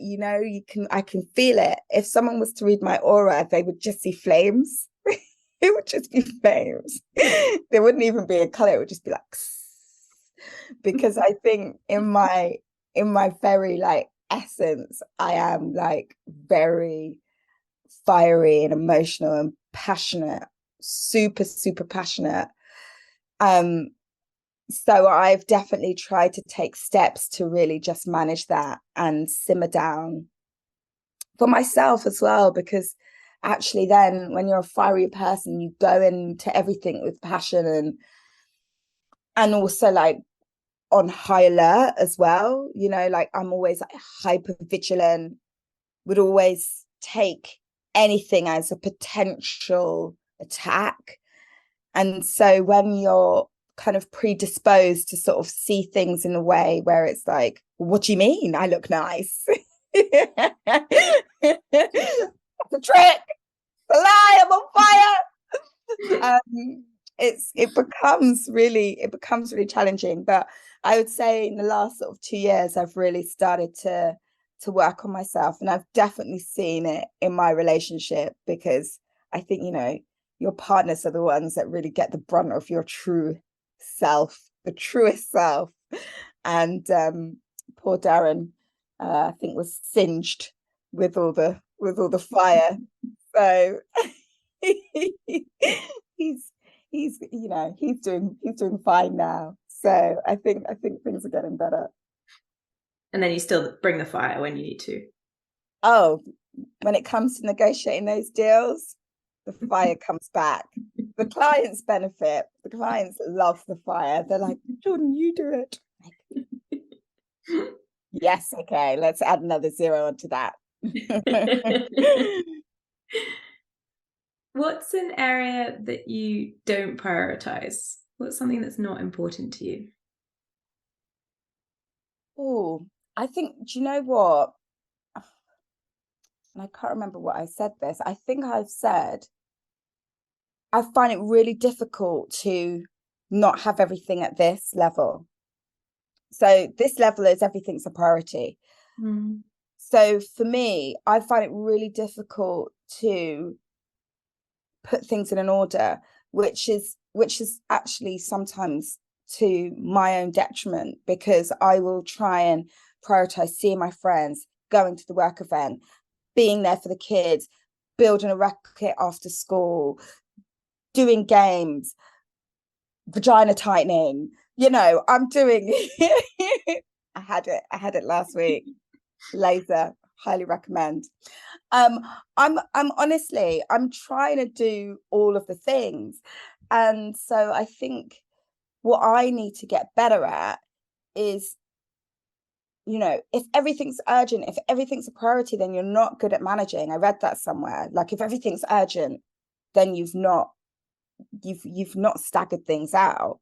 I can feel it. If someone was to read my aura, they would just see flames. It would just be flames. There wouldn't even be a color. It would just be like, because I think in my very like essence, I am like very fiery and emotional and passionate, super, super passionate. Um, so I've definitely tried to take steps to really just manage that and simmer down for myself as well, because actually then when you're a fiery person, you go into everything with passion and also like on high alert as well. Like I'm always like hyper vigilant, would always take anything as a potential attack. And so when you're kind of predisposed to sort of see things in a way where it's like, what do you mean I look nice? That's a trick, a lie, I'm on fire. It becomes really challenging. But I would say in the last sort of 2 years, I've really started to work on myself. And I've definitely seen it in my relationship, because I think, your partners are the ones that really get the brunt of your true self, the truest self. And poor Darren, I think, was singed with all the fire. So he's he's doing fine now. So I think things are getting better.
And then you still bring the fire when you need to.
Oh, when it comes to negotiating those deals, the fire comes back. The clients benefit. The clients love the fire. They're like, Jordan, you do it. Yes, okay, let's add another zero onto that.
What's an area that you don't prioritize? What's something that's not important to you?
Oh, I think, do you know what? And I can't remember what I said this. I think I've said, I find it really difficult to not have everything at this level. So this level is everything's a priority.
Mm.
So for me, I find it really difficult to put things in an order, which is actually sometimes to my own detriment, because I will try and prioritize seeing my friends, going to the work event, being there for the kids, building a racket after school, doing games, vagina tightening. I'm doing I had it last week. Laser, highly recommend. I'm honestly, I'm trying to do all of the things. And so I think what I need to get better at is, if everything's urgent, if everything's a priority, then you're not good at managing. I read that somewhere. Like, if everything's urgent, then you've not staggered things out.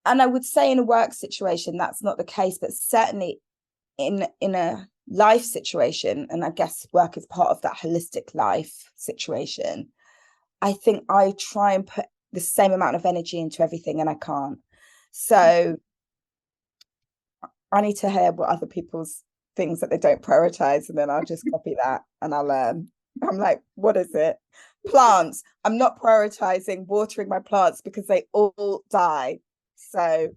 And I would say in a work situation, that's not the case, but certainly in a life situation, and I guess work is part of that holistic life situation, I think I try and put the same amount of energy into everything, and I can't. So I need to hear what other people's things that they don't prioritize, and then I'll just copy that and I'll learn. I'm like, what is it? Plants. I'm not prioritizing watering my plants because they all die. So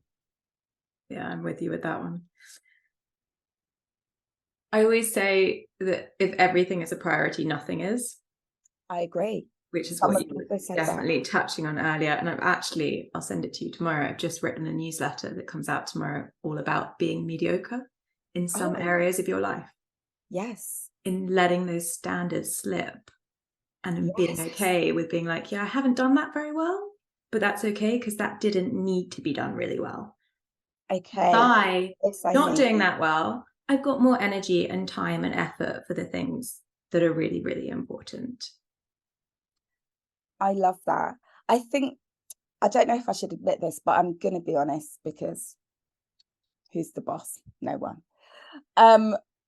yeah, I'm with you with that one. I always say that if everything is a priority, nothing is.
I agree.
Which is what you were definitely touching on earlier. And I'll send it to you tomorrow. I've just written a newsletter that comes out tomorrow all about being mediocre in some areas of your life.
Yes.
In letting those standards slip and being okay with being like, yeah, I haven't done that very well, but that's okay because that didn't need to be done really well.
Okay.
By not doing that well, I've got more energy and time and effort for the things that are really, really important.
I love that. I think, I don't know if I should admit this, but I'm going to be honest, because who's the boss? No one.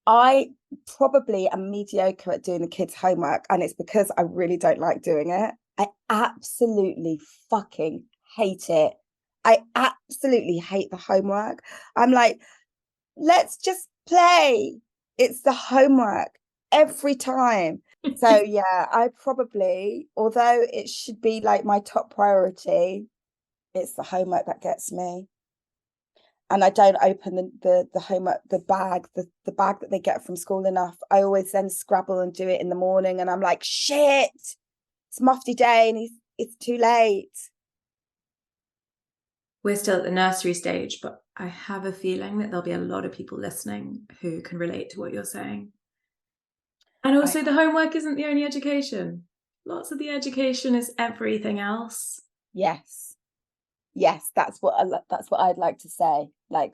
I probably am mediocre at doing the kids' homework, and it's because I really don't like doing it. I absolutely fucking hate it. I absolutely hate the homework. I'm like, let's just play. It's the homework every time. So yeah, I probably, although it should be like my top priority, it's the homework that gets me. And I don't open the homework, the bag that they get from school enough. I always then scrabble and do it in the morning, and I'm like, shit, it's Mufti day, and it's too late.
We're still at the nursery stage, but I have a feeling that there'll be a lot of people listening who can relate to what you're saying. And also, the homework isn't the only education. Lots of the education is everything else.
Yes, that's what I'd like to say. Like,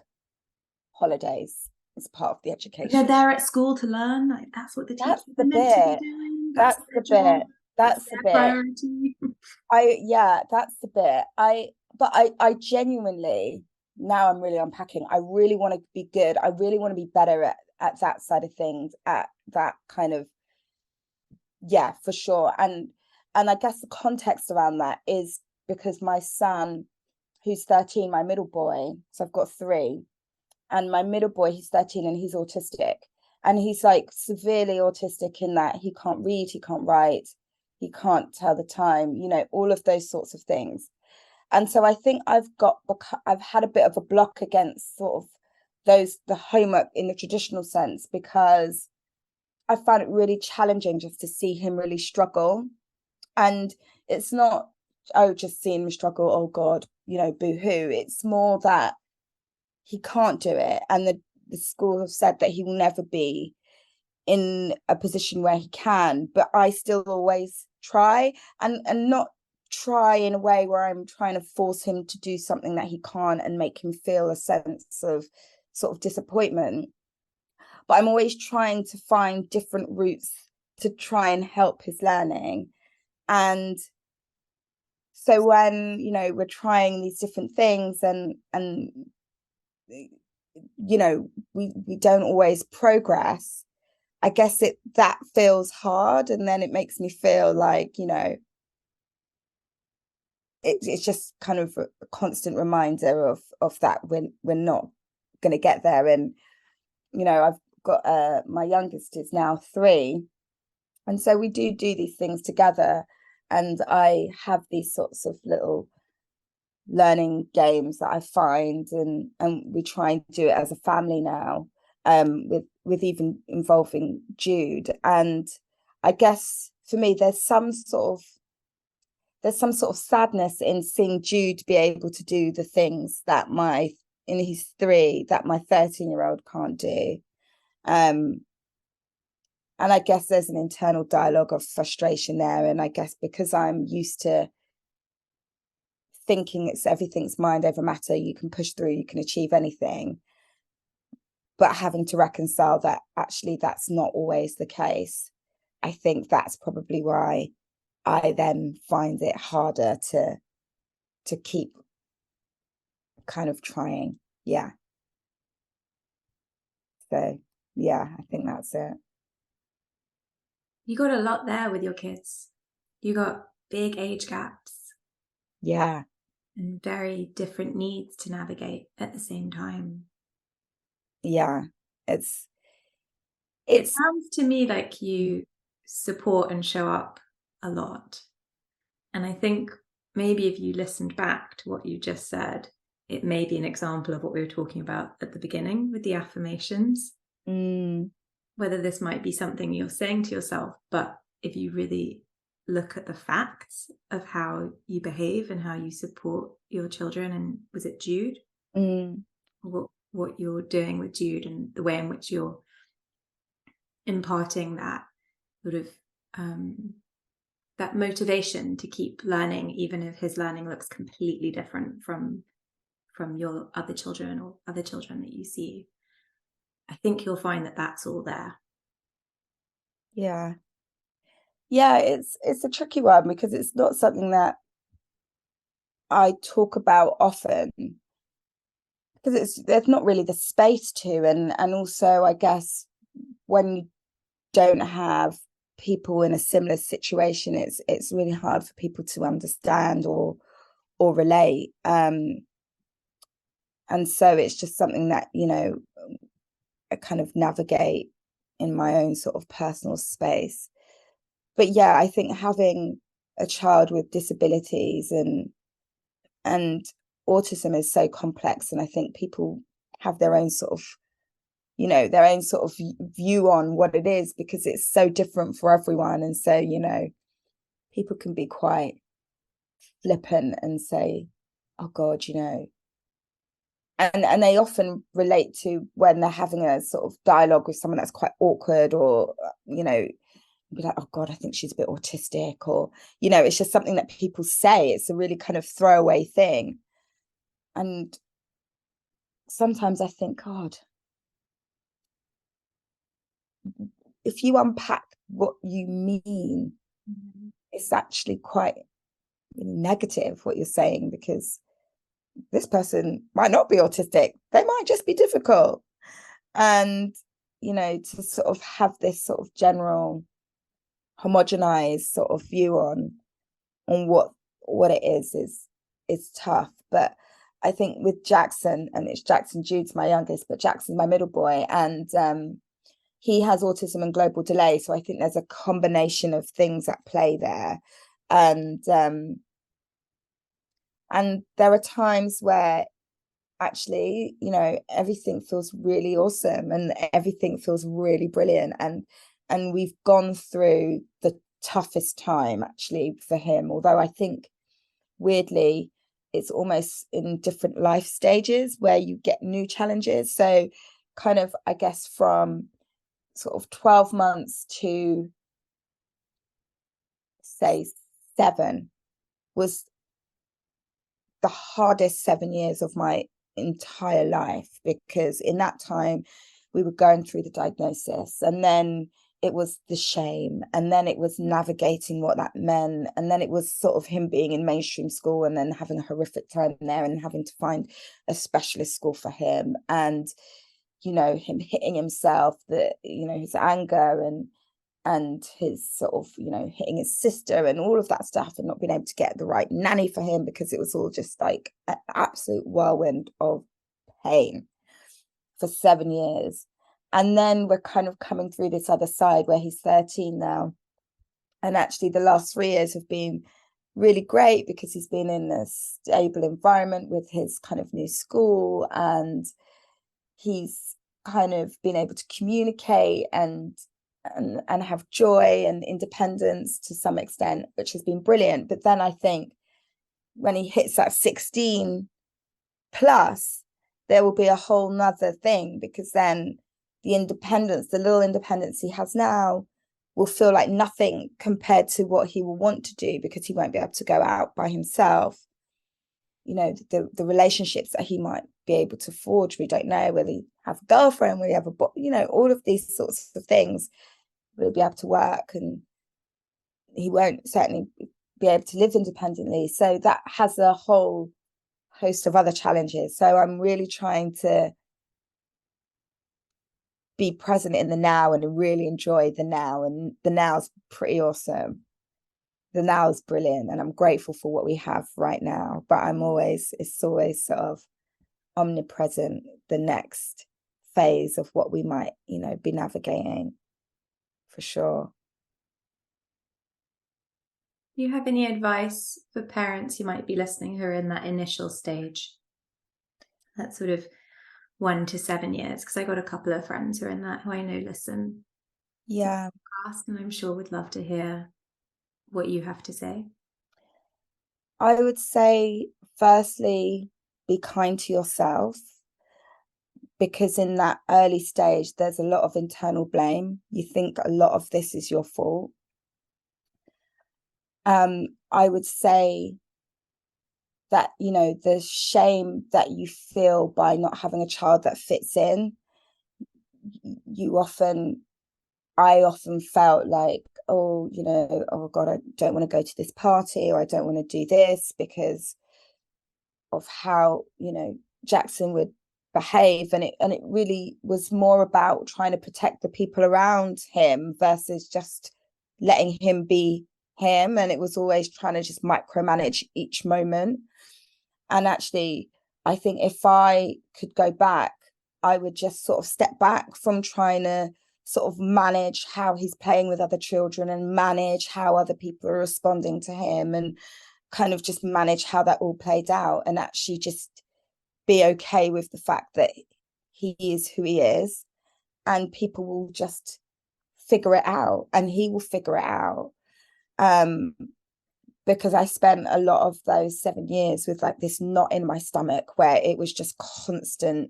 holidays is part of the education.
They're there at school to learn. Like, that's what the teachers are meant to be doing.
That's the bit. That's the bit.
Priority.
That's the bit. I genuinely, now I'm really unpacking. I really want to be good. I really want to be better at that side of things, at that kind of, yeah, for sure. And I guess the context around that is because my son, who's 13, my middle boy, so I've got three, and my middle boy, he's 13 and he's autistic. And he's like severely autistic in that he can't read, he can't write, he can't tell the time, all of those sorts of things. And so I think I've had a bit of a block against sort of the homework in the traditional sense, because I found it really challenging just to see him really struggle. And it's not, just seeing him struggle, oh God, boo-hoo. It's more that he can't do it. And the school have said that he will never be in a position where he can, but I still always try, and not try in a way where I'm trying to force him to do something that he can't and make him feel a sense of sort of disappointment. But I'm always trying to find different routes to try and help his learning. And so when, we're trying these different things and we don't always progress, I guess that feels hard, and then it makes me feel like, it's just kind of a constant reminder of that we're not going to get there. And I've got my youngest is now 3, and so we do these things together, and I have these sorts of little learning games that I find, and we try and do it as a family now, with even involving Jude. And I guess for me there's some sort of sadness in seeing Jude be able to do the things that in his 3 that my 13-year-old can't do. And I guess there's an internal dialogue of frustration there, and I guess because I'm used to thinking everything's mind over matter, you can push through, you can achieve anything, but having to reconcile that actually that's not always the case. I think that's probably why I then find it harder to keep kind of trying. Yeah. So yeah, I think that's it.
You got a lot there with your kids. You got big age gaps.
Yeah.
And very different needs to navigate at the same time.
Yeah. It
sounds to me like you support and show up a lot. And I think maybe if you listened back to what you just said, it may be an example of what we were talking about at the beginning with the affirmations. Whether this might be something you're saying to yourself, but if you really look at the facts of how you behave and how you support your children, and was it Jude? What you're doing with Jude and the way in which you're imparting that sort of that motivation to keep learning, even if his learning looks completely different from your other children or other children that you see. I think you'll find that that's all there.
Yeah, it's a tricky one, because it's not something that I talk about often, because there's not really the space to, and also I guess when you don't have people in a similar situation, it's really hard for people to understand or relate. And so it's just something that, I kind of navigate in my own sort of personal space. But yeah, I think having a child with disabilities and autism is so complex, and I think people have their own sort of view on what it is, because it's so different for everyone. And so people can be quite flippant and say, oh God, and they often relate to when they're having a sort of dialogue with someone that's quite awkward, or be like, oh God, I think she's a bit autistic, or it's just something that people say. It's a really kind of throwaway thing. And sometimes I think, God, if you unpack what you mean, it's actually quite negative what you're saying, because this person might not be autistic, they might just be difficult. And to sort of have this sort of general homogenized sort of view on what it is tough. But I think with Jackson, and it's Jackson, Jude's my youngest, but Jackson's my middle boy, and he has autism and global delay. So I think there's a combination of things at play there. And there are times where actually, everything feels really awesome and everything feels really brilliant. And we've gone through the toughest time actually for him, although I think weirdly it's almost in different life stages where you get new challenges. So kind of, I guess, from sort of 12 months to say 7 was the hardest 7 years of my entire life, because in that time we were going through the diagnosis, and then it was the shame, and then it was navigating what that meant, and then it was sort of him being in mainstream school and then having a horrific time there and having to find a specialist school for him, and him hitting himself, his anger and his sort of hitting his sister and all of that stuff, and not being able to get the right nanny for him, because it was all just like an absolute whirlwind of pain for 7 years. And then we're kind of coming through this other side where he's 13 now, and actually the last 3 years have been really great, because he's been in a stable environment with his kind of new school, and he's kind of been able to communicate and have joy and independence to some extent, which has been brilliant. But then I think when he hits that 16 plus, there will be a whole nother thing, because then the little independence he has now will feel like nothing compared to what he will want to do, because he won't be able to go out by himself. The relationships that he might be able to forge, we don't know. Will he have a girlfriend? Will he have all of these sorts of things? Will he be able to work? And he won't certainly be able to live independently. So that has a whole host of other challenges. So I'm really trying to be present in the now and really enjoy the now. And the now's pretty awesome. The now is brilliant, and I'm grateful for what we have right now. But it's always sort of omnipresent, the next phase of what we might, be navigating, for sure.
Do you have any advice for parents who might be listening who are in that initial stage? That sort of 1 to 7 years, because I got a couple of friends who are in that, who I know listen.
Yeah.
And I'm sure would love to hear what you have to say.
I would say, firstly, be kind to yourself, because in that early stage, there's a lot of internal blame. You think a lot of this is your fault. I would say that, the shame that you feel by not having a child that fits in, I often felt like, oh God, I don't want to go to this party, or I don't want to do this because of how, Jackson would behave. And it really was more about trying to protect the people around him versus just letting him be him. And it was always trying to just micromanage each moment. And actually, I think if I could go back, I would just sort of step back from trying to sort of manage how he's playing with other children and manage how other people are responding to him, and kind of just manage how that all played out, and actually just be okay with the fact that he is who he is, and people will just figure it out, and he will figure it out. Um, because I spent a lot of those 7 years with like this knot in my stomach where it was just constant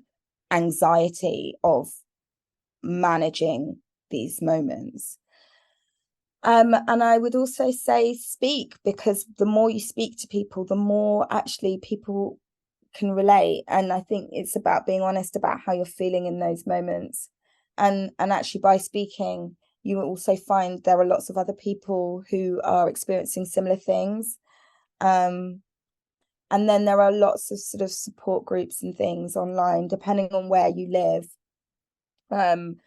anxiety of managing these moments. And I would also say speak, because the more you speak to people, the more actually people can relate. And I think it's about being honest about how you're feeling in those moments. And actually by speaking, you will also find there are lots of other people who are experiencing similar things. And then there are lots of sort of support groups and things online, depending on where you live. From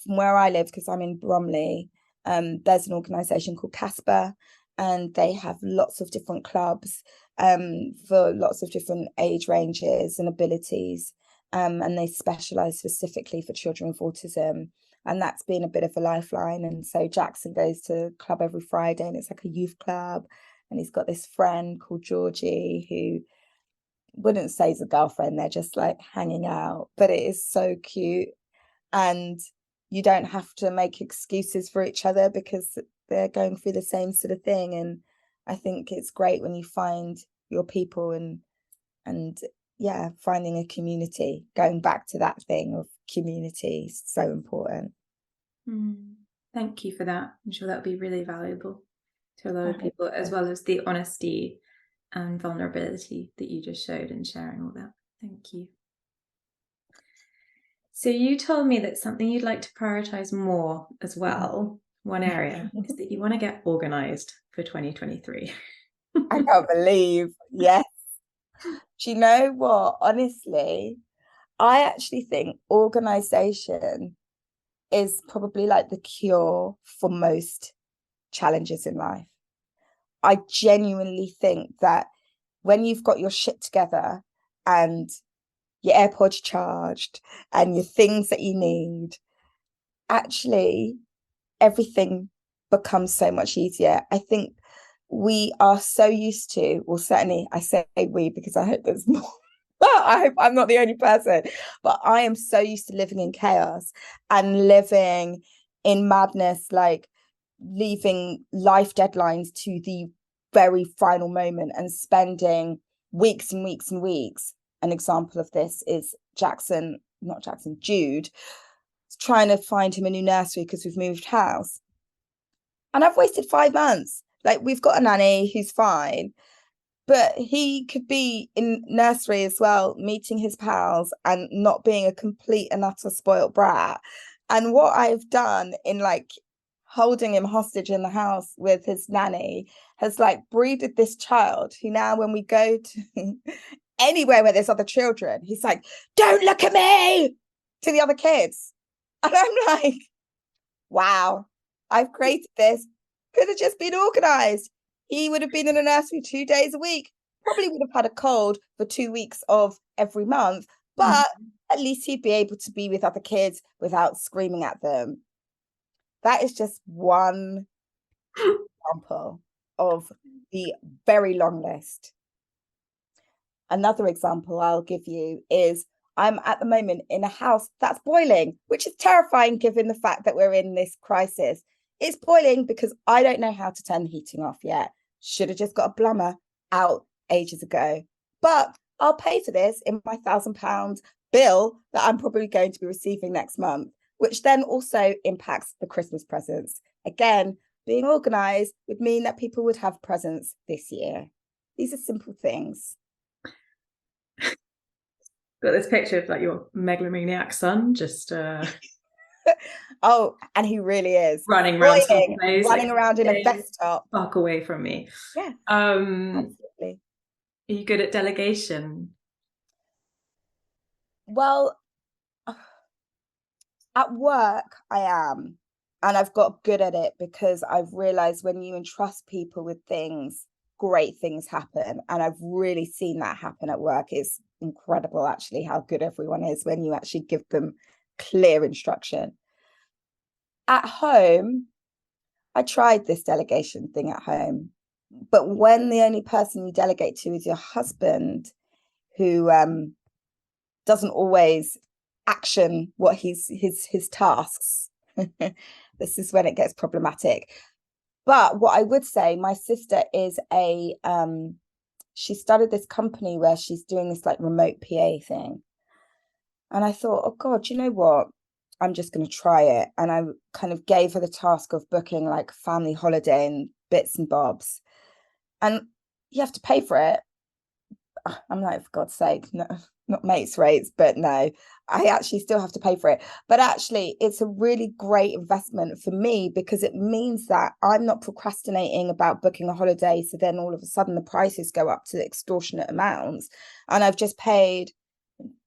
where I live, because I'm in Bromley, there's an organisation called Casper, and they have lots of different clubs for lots of different age ranges and abilities. And they specialise specifically for children with autism. And that's been a bit of a lifeline. And so Jackson goes to club every Friday, and it's like a youth club. And he's got this friend called Georgie, who wouldn't say is a girlfriend, they're just like hanging out. But it is so cute. And you don't have to make excuses for each other because they're going through the same sort of thing. And I think it's great when you find your people, and yeah, finding a community, going back to that thing of community is so important.
Thank you for that. I'm sure that'll be really valuable to a lot of people, as well as the honesty and vulnerability that you just showed in sharing all that. Thank you. So you told me that something you'd like to prioritize more as well, one area, is that you want to get organized for 2023.
I can't believe. Yes. Do you know what? Honestly, I actually think organization is probably like the cure for most challenges in life. I genuinely think that when you've got your shit together and your AirPods charged and your things that you need, actually everything becomes so much easier. I think we are so used to, well, certainly I say we because I hope there's more. I hope I'm not the only person, but I am so used to living in chaos and living in madness, like leaving life deadlines to the very final moment and spending weeks and weeks and weeks. An example of this is Jude, trying to find him a new nursery because we've moved house. And I've wasted 5 months. Like, we've got a nanny who's fine, but he could be in nursery as well, meeting his pals and not being a complete and utter spoiled brat. And what I've done in like holding him hostage in the house with his nanny has like breeded this child who now, when we go to anywhere where there's other children, he's like, "Don't look at me," to the other kids. And I'm like, wow, I've created this. Could have just been organized. He would have been in a nursery 2 days a week, probably would have had a cold for 2 weeks of every month, but at least he'd be able to be with other kids without screaming at them. That is just one example of the very long list. Another example I'll give you is I'm at the moment in a house that's boiling, which is terrifying given the fact that we're in this crisis. It's boiling because I don't know how to turn the heating off yet. Should have just got a plumber out ages ago. But I'll pay for this in my £1,000 bill that I'm probably going to be receiving next month, which then also impacts the Christmas presents. Again, being organised would mean that people would have presents this year. These are simple things.
Got this picture of like your megalomaniac son just
oh, and he really is
running around
running around in a vest top.
Fuck away from me.
Yeah, absolutely.
Are you good at delegation?
Well, at work I am, and I've got good at it because I've realized when you entrust people with things, great things happen. And I've really seen that happen at work. It's incredible, actually, how good everyone is when you actually give them clear instruction. At home, I tried this delegation thing at home, but when the only person you delegate to is your husband, who doesn't always action what his tasks, this is when it gets problematic. But what I would say, my sister is she started this company where she's doing this like remote PA thing. And I thought, oh God, you know what? I'm just going to try it. And I kind of gave her the task of booking like family holiday and bits and bobs. And you have to pay for it. I'm like, for God's sake, no, not mates rates, but no, I actually still have to pay for it. But actually, it's a really great investment for me because it means that I'm not procrastinating about booking a holiday. So then all of a sudden the prices go up to extortionate amounts. And I've just paid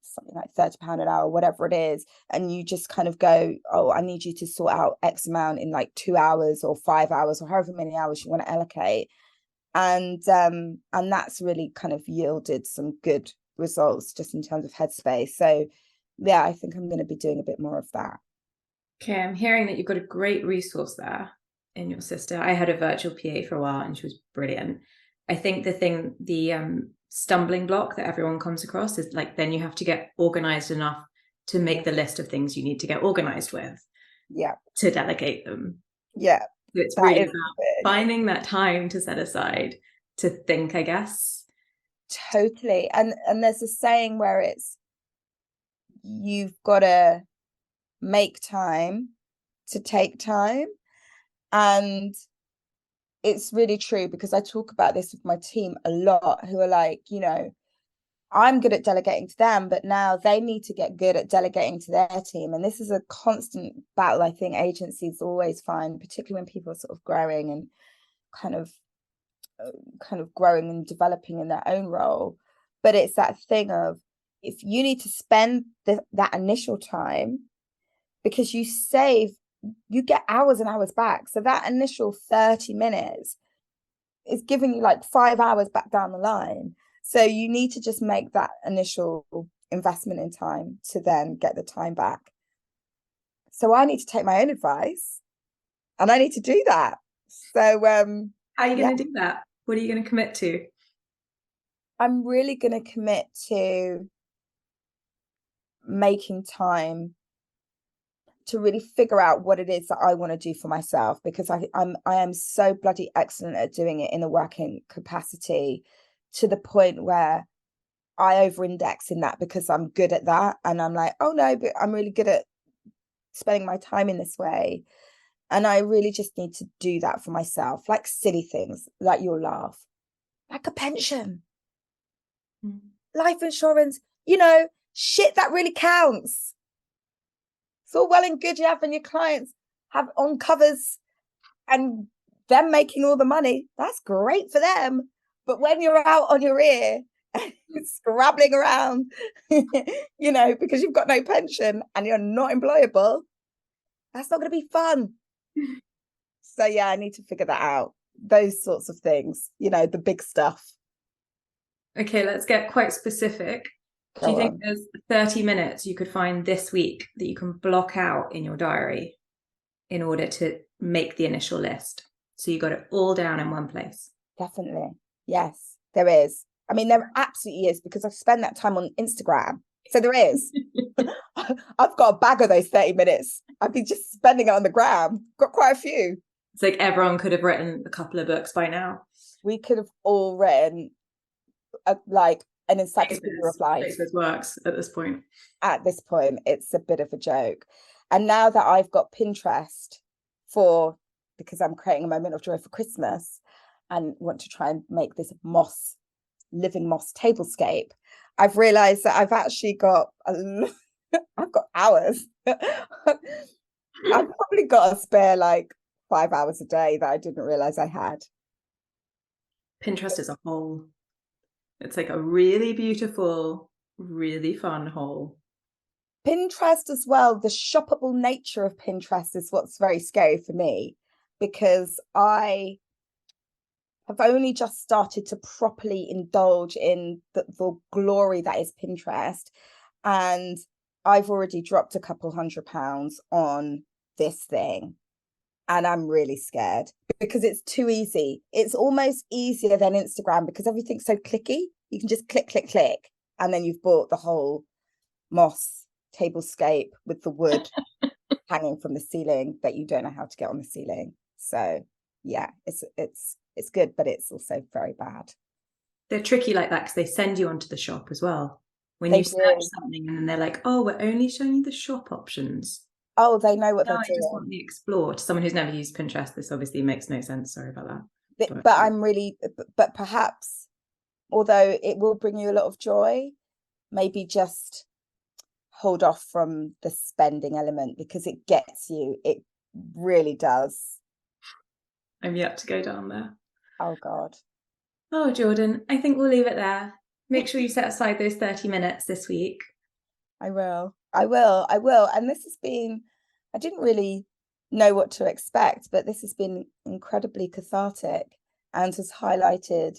something like £30 an hour, whatever it is. And you just kind of go, oh, I need you to sort out X amount in like 2 hours or 5 hours or however many hours you want to allocate. And that's really kind of yielded some good results just in terms of headspace. So yeah, I think I'm going to be doing a bit more of that.
Okay, I'm hearing that you've got a great resource there in your sister. I had a virtual PA for a while and she was brilliant. I think the stumbling block that everyone comes across is like, then you have to get organized enough to make the list of things you need to get organized with.
Yeah.
To delegate them.
Yeah.
It's really about finding that time to set aside to think, I guess.
Totally. And there's a saying where it's, you've got to make time to take time. And it's really true because I talk about this with my team a lot, who are like, you know, I'm good at delegating to them, but now they need to get good at delegating to their team. And this is a constant battle I think agencies always find, particularly when people are sort of growing and kind of growing and developing in their own role. But it's that thing of, if you need to spend that initial time, because you get hours and hours back. So that initial 30 minutes is giving you like 5 hours back down the line. So you need to just make that initial investment in time to then get the time back. So I need to take my own advice and I need to do that. So
how are you going to do that? What are you going to commit to?
I'm really going to commit to making time to really figure out what it is that I want to do for myself, because I am so bloody excellent at doing it in a working capacity, to the point where I over-index in that because I'm good at that. And I'm like, oh no, but I'm really good at spending my time in this way. And I really just need to do that for myself, like silly things, like you'll laugh, like a pension, life insurance, shit that really counts. It's all well and good you having your clients have on covers and them making all the money. That's great for them. But when you're out on your ear and scrabbling around, because you've got no pension and you're not employable, that's not going to be fun. So yeah, I need to figure that out. Those sorts of things, the big stuff.
Okay, let's get quite specific. Do you think there's 30 minutes you could find this week that you can block out in your diary in order to make the initial list? So you got it all down in one place.
Definitely. Yes, there is. I mean, there absolutely is, because I spend that time on Instagram. So there is. I've got a bag of those 30 minutes. I've been just spending it on the gram. Got quite a few.
It's like everyone could have written a couple of books by now.
We could have all written an encyclopedia of life.
Shakespeare's works at this point.
At this point, it's a bit of a joke. And now that I've got Pinterest because I'm creating a moment of joy for Christmas and want to try and make this living moss tablescape, I've realized that I've actually got I've got hours. I've probably got a spare like 5 hours a day that I didn't realize I had.
Pinterest is a hole. It's like a really beautiful, really fun hole.
Pinterest as well, the shoppable nature of Pinterest is what's very scary for me, because I have only just started to properly indulge in the glory that is Pinterest. And I've already dropped a couple £100 on this thing. And I'm really scared because it's too easy. It's almost easier than Instagram because everything's so clicky. You can just click, click, click. And then you've bought the whole moss tablescape with the wood hanging from the ceiling that you don't know how to get on the ceiling. So yeah, it's good, but it's also very bad.
They're tricky like that because they send you onto the shop as well. When
They
you search
do.
something and then they're like, oh, we're only showing you the shop options.
Oh, they know what
No,
they're
I just
doing.
want the explore. To someone who's never used Pinterest, this obviously makes no sense. Sorry about that.
But I'm really, but perhaps, although it will bring you a lot of joy, maybe just hold off from the spending element because it gets you. It really does.
I'm yet to go down there.
Oh, God.
Oh, Jordan, I think we'll leave it there. Make sure you set aside those 30 minutes this week.
I will. And this has been, I didn't really know what to expect, but this has been incredibly cathartic and has highlighted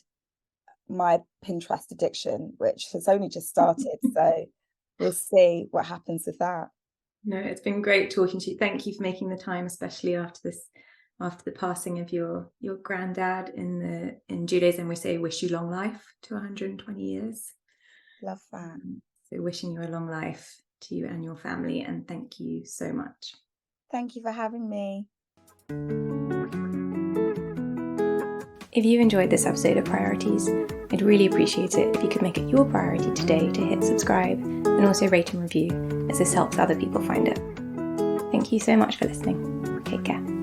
my Pinterest addiction, which has only just started. So we'll see what happens with that.
No, it's been great talking to you. Thank you for making the time, especially after the passing of your granddad. In Judaism, we say wish you long life to 120 years.
Love that.
So wishing you a long life to you and your family, and thank you so much.
Thank you for having me.
If you enjoyed this episode of Priorities, I'd really appreciate it if you could make it your priority today to hit subscribe and also rate and review, as this helps other people find it. Thank you so much for listening. Take care.